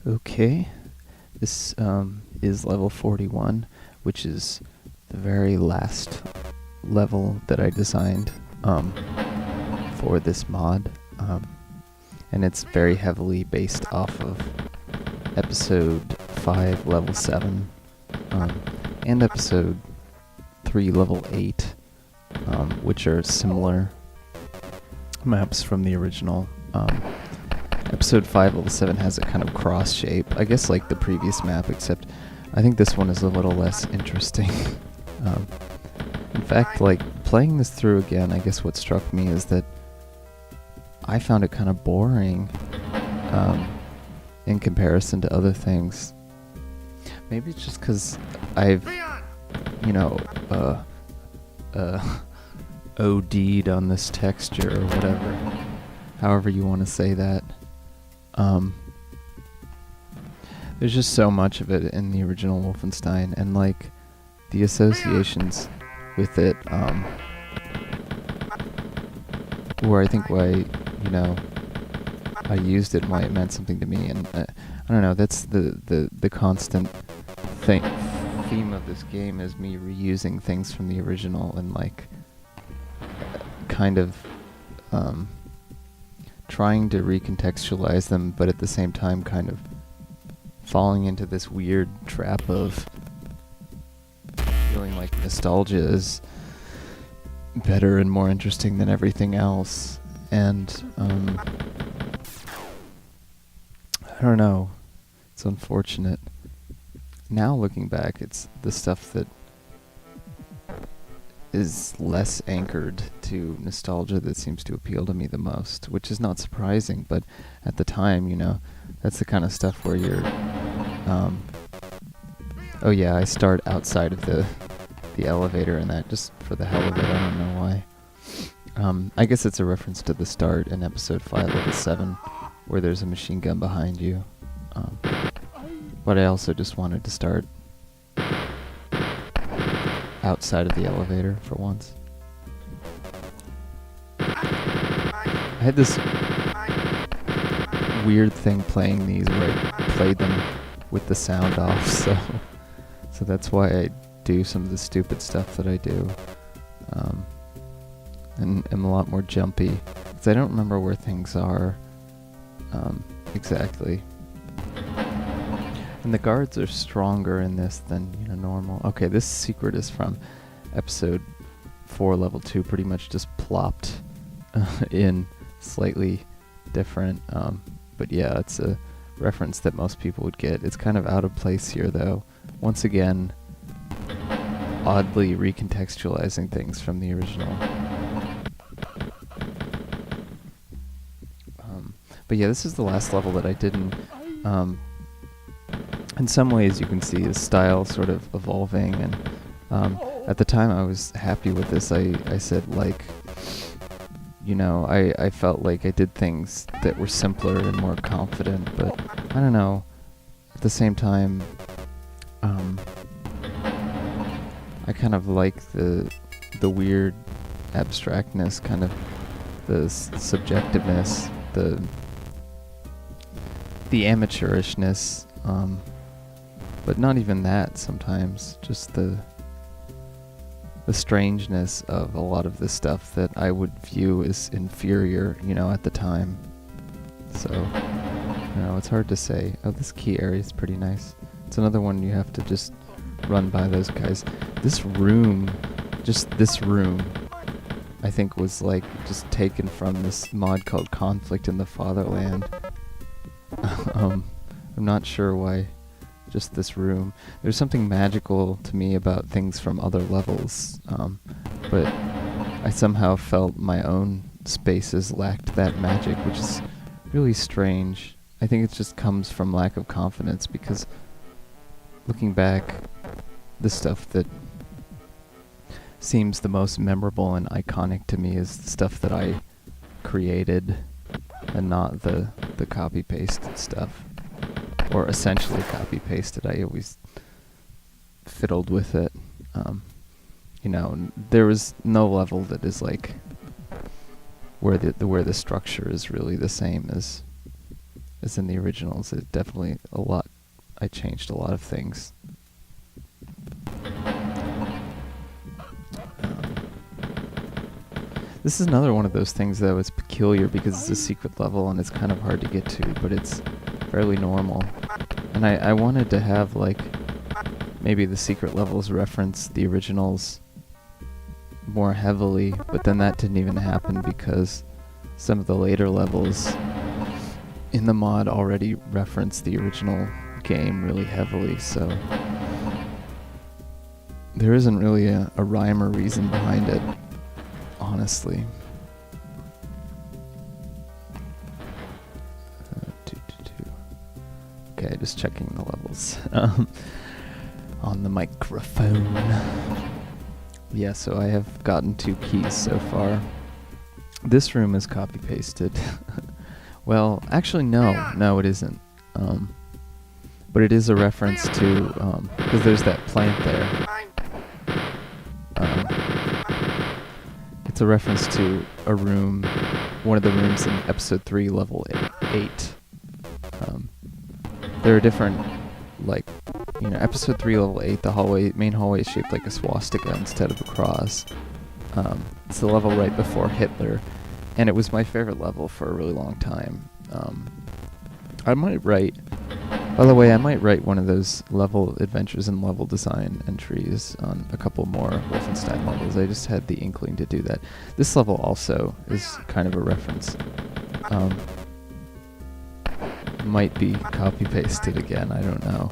Okay, this is level 41, which is the very last level that I designed for this mod, and it's very heavily based off of episode 5, level 7, and episode 3, level 8, which are similar maps from the original. Episode 5, level 7 has a kind of cross shape, I guess like the previous map, except I think this one is a little less interesting. In fact, like, playing this through again, I guess what struck me is that I found it kind of boring in comparison to other things. Maybe it's just because I've, OD'd on this texture or whatever, however you want to say that. There's just so much of it in the original Wolfenstein, and like the associations with it, where I think why, I used it and why it meant something to me, and I don't know, that's the constant theme of this game is me reusing things from the original and like kind of trying to recontextualize them, but at the same time kind of falling into this weird trap of feeling like nostalgia is better and more interesting than everything else. And I don't know, it's unfortunate. Now looking back, it's the stuff that is less anchored to nostalgia that seems to appeal to me the most, which is not surprising, but at the time, that's the kind of stuff where you're, oh yeah, I start outside of the elevator and that just for the hell of it, I don't know why. I guess it's a reference to the start in episode 5 level 7, where there's a machine gun behind you. But I also just wanted to start outside of the elevator for once. I had this weird thing playing these where I played them with the sound off, so that's why I do some of the stupid stuff that I do, and am a lot more jumpy, because I don't remember where things are exactly. And the guards are stronger in this than normal. Okay, this secret is from episode 4, level 2, pretty much just plopped in slightly different. But yeah, it's a reference that most people would get. It's kind of out of place here, though. Once again, oddly recontextualizing things from the original. But yeah, this is the last level that I didn't. In some ways, you can see his style sort of evolving, and at the time I was happy with this. I said, like, I felt like I did things that were simpler and more confident, but I don't know. At the same time, I kind of like the weird abstractness, kind of the subjectiveness, the amateurishness, but not even that sometimes, just the strangeness of a lot of the stuff that I would view as inferior, at the time. So, it's hard to say. Oh, this key area is pretty nice. It's another one you have to just run by those guys. This room, I think was like just taken from this mod called Conflict in the Fatherland. I'm not sure why just this room. There's something magical to me about things from other levels, but I somehow felt my own spaces lacked that magic, which is really strange. I think it just comes from lack of confidence, because looking back, the stuff that seems the most memorable and iconic to me is the stuff that I created, and not the copy-pasted stuff. Or essentially copy-pasted. I always fiddled with it. There was no level that is like where the structure is really the same as as in the originals. It definitely a lot. I changed a lot of things. This is another one of those things that was peculiar because it's a secret level and it's kind of hard to get to, but it's fairly normal. And I wanted to have like maybe the secret levels reference the originals more heavily, but then that didn't even happen because some of the later levels in the mod already reference the original game really heavily, so there isn't really a rhyme or reason behind it, honestly. Okay, just checking the levels on the microphone. Yeah, so I have gotten 2 keys so far. This room is copy-pasted. Well, actually no it isn't. But it is a reference to, because there's that plant there. It's a reference to a room, one of the rooms in episode 3, level 8. There are different, like, episode 3, level 8, the main hallway is shaped like a swastika instead of a cross. It's the level right before Hitler, and it was my favorite level for a really long time. I might write one of those level adventures and level design entries on a couple more Wolfenstein levels. I just had the inkling to do that. This level also is kind of a reference. Might be copy-pasted again, I don't know.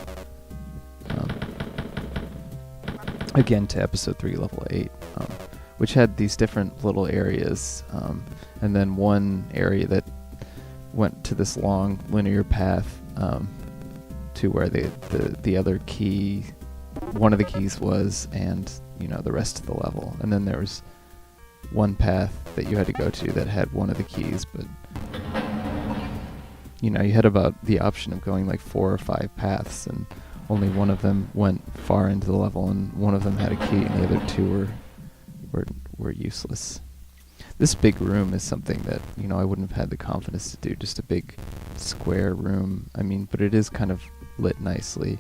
Again to episode 3, level 8, which had these different little areas, and then one area that went to this long linear path to where the other key, one of the keys was, and the rest of the level. And then there was one path that you had to go to that had one of the keys, but you had about the option of going like 4 or 5 paths, and only one of them went far into the level, and one of them had a key, and the other 2 were useless. This big room is something that, I wouldn't have had the confidence to do, just a big square room. I mean, but it is kind of lit nicely.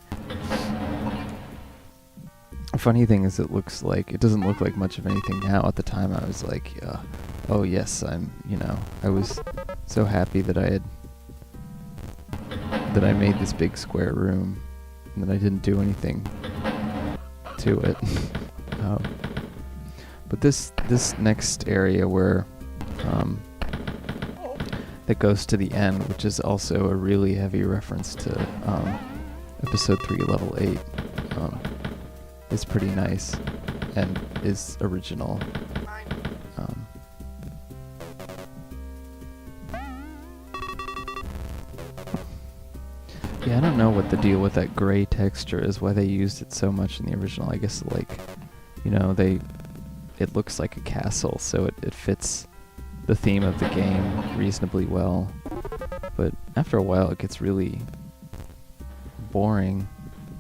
The funny thing is it doesn't look like much of anything now. At the time I was like, oh yes, I was so happy that I made this big square room, and that I didn't do anything to it. But this next area where that goes to the end, which is also a really heavy reference to episode 3, level 8, is pretty nice and is original. Yeah, I don't know what the deal with that gray texture is, why they used it so much in the original. I guess, it looks like a castle, so it fits the theme of the game reasonably well. But after a while, it gets really boring.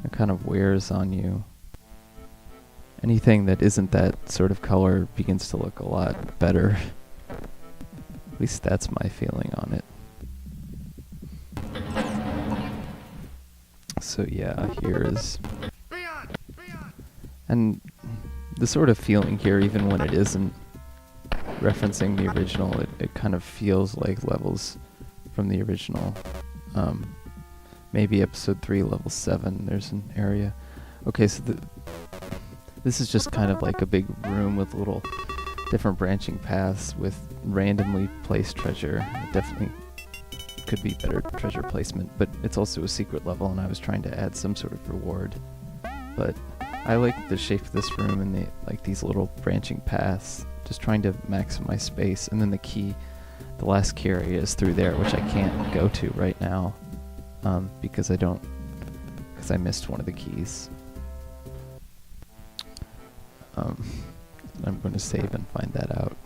It kind of wears on you. Anything that isn't that sort of color begins to look a lot better. At least that's my feeling on it. So yeah, here is... And the sort of feeling here, even when it isn't referencing the original, it kind of feels like levels from the original. Maybe episode 3, level 7, there's an area. Okay, so this is just kind of like a big room with little different branching paths with randomly placed treasure. It definitely could be better treasure placement, but it's also a secret level, and I was trying to add some sort of reward. But I like the shape of this room and these little branching paths, just trying to maximize space. And then the last key area is through there, which I can't go to right now, because I missed one of the keys. I'm going to save and find that out.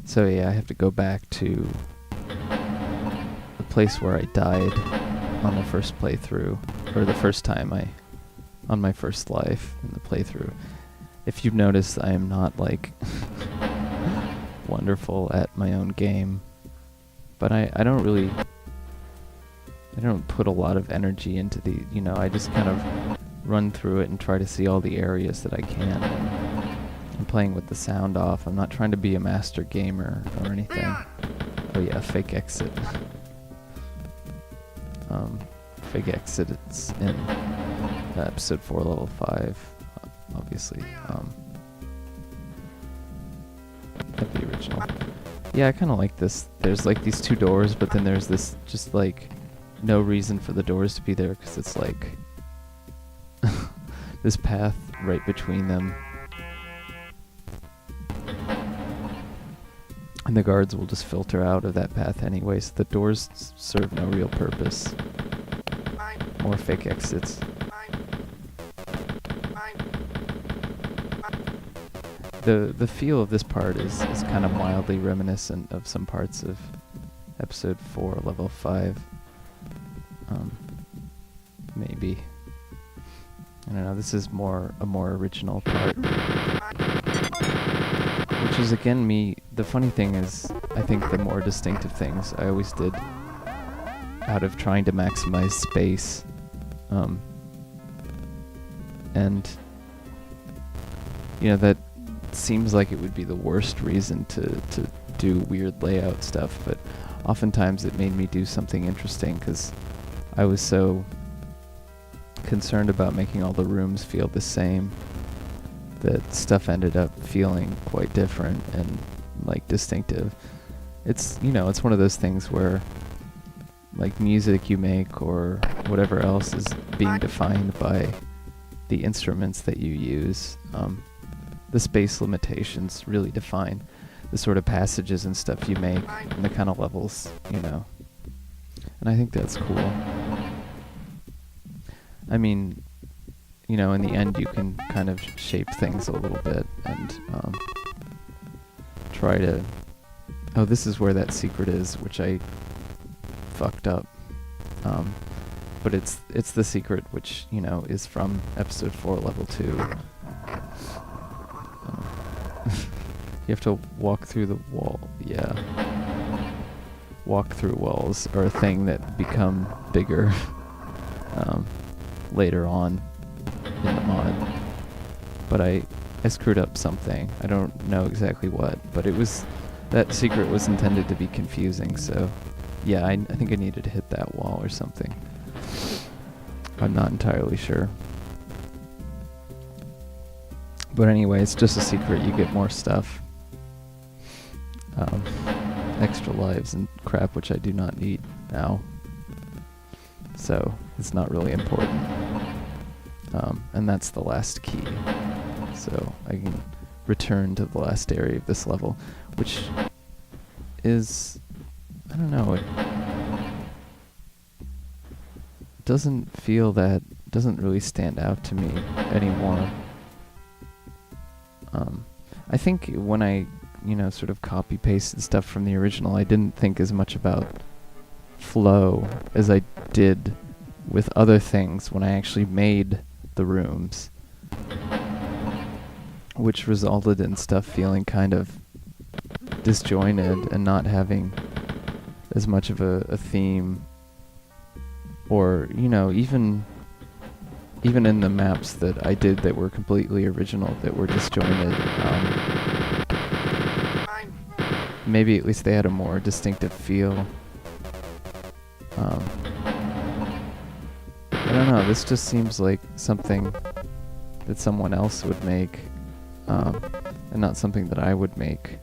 So yeah, I have to go back to the place where I died on the first playthrough, or the first time I on my first life in the playthrough. If you've noticed, I am not like wonderful at my own game, but I don't put a lot of energy into the, I just kind of run through it and try to see all the areas that I can. And I'm playing with the sound off. I'm not trying to be a master gamer or anything. Oh yeah, fake exit. Fake exit, it's in episode 4, level 5, obviously. At the original. Yeah, I kind of like this. There's like these two doors, but then there's this just like no reason for the doors to be there, because it's like this path right between them. And the guards will just filter out of that path anyway, so the doors serve no real purpose. More fake exits. The feel of this part is kind of mildly reminiscent of some parts of episode 4, level 5. Maybe. I don't know, this is a more original part. Which is, again, the funny thing is, I think the more distinctive things I always did out of trying to maximize space. And, that seems like it would be the worst reason to do weird layout stuff, but oftentimes it made me do something interesting, because I was so concerned about making all the rooms feel the same that stuff ended up feeling quite different and like distinctive. It's it's one of those things where like music you make or whatever else is being defined by the instruments that you use. The space limitations really define the sort of passages and stuff you make and the kind of levels, and I think that's cool. I mean, in the end you can kind of shape things a little bit and try to... Oh, this is where that secret is, which I fucked up. But it's the secret which, is from episode 4, level 2. You have to walk through the wall. Yeah. Walk through walls are a thing that become bigger later on in the mod. But I screwed up something. I don't know exactly what, but that secret was intended to be confusing, so yeah, I think I needed to hit that wall or something. I'm not entirely sure. But anyway, it's just a secret. You get more stuff. Extra lives and crap, which I do not need now. So, it's not really important. And that's the last key. So, I can return to the last area of this level, which is... I don't know, it doesn't really stand out to me anymore. I think when I, sort of copy-pasted stuff from the original, I didn't think as much about flow as I did with other things when I actually made the rooms, which resulted in stuff feeling kind of disjointed and not having as much of a theme, or even in the maps that I did that were completely original, that were disjointed. Maybe at least they had a more distinctive feel. I don't know, this just seems like something that someone else would make, and not something that I would make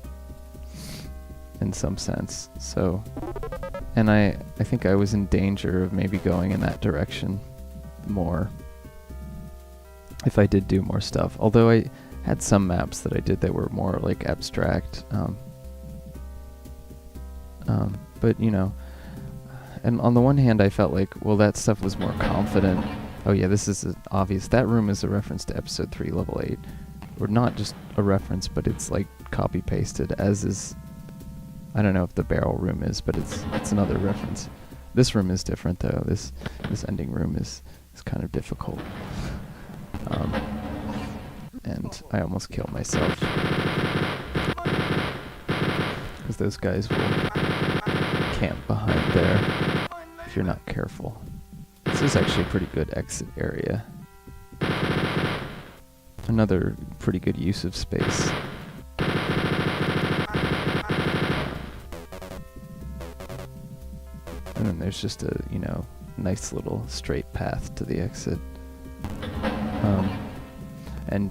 in some sense. So, and I think I was in danger of maybe going in that direction more if I did do more stuff. Although I had some maps that I did that were more like abstract. But and on the one hand I felt like, well, that stuff was more confident. Oh yeah, this is obvious. That room is a reference to episode 3, level 8. Or not just a reference, but it's like copy-pasted, as is... I don't know if the barrel room is, but it's another reference. This room is different though. This ending room is kind of difficult. Um, and I almost killed myself. Because those guys will camp behind there if you're not careful. This is actually a pretty good exit area. Another pretty good use of space. And then there's just a, nice little straight path to the exit. And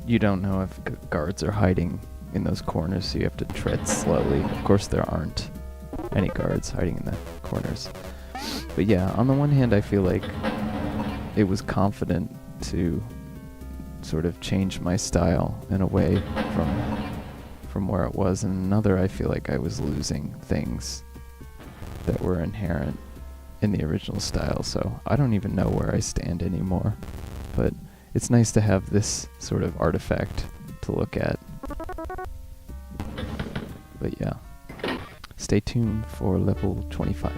you don't know if guards are hiding in those corners, so you have to tread slowly. Of course there aren't any guards hiding in the corners. But yeah, on the one hand I feel like it was confident to sort of change my style in a way from where it was, and another I feel like I was losing things that were inherent in the original style, so I don't even know where I stand anymore. But it's nice to have this sort of artifact to look at. But yeah, stay tuned for level 25.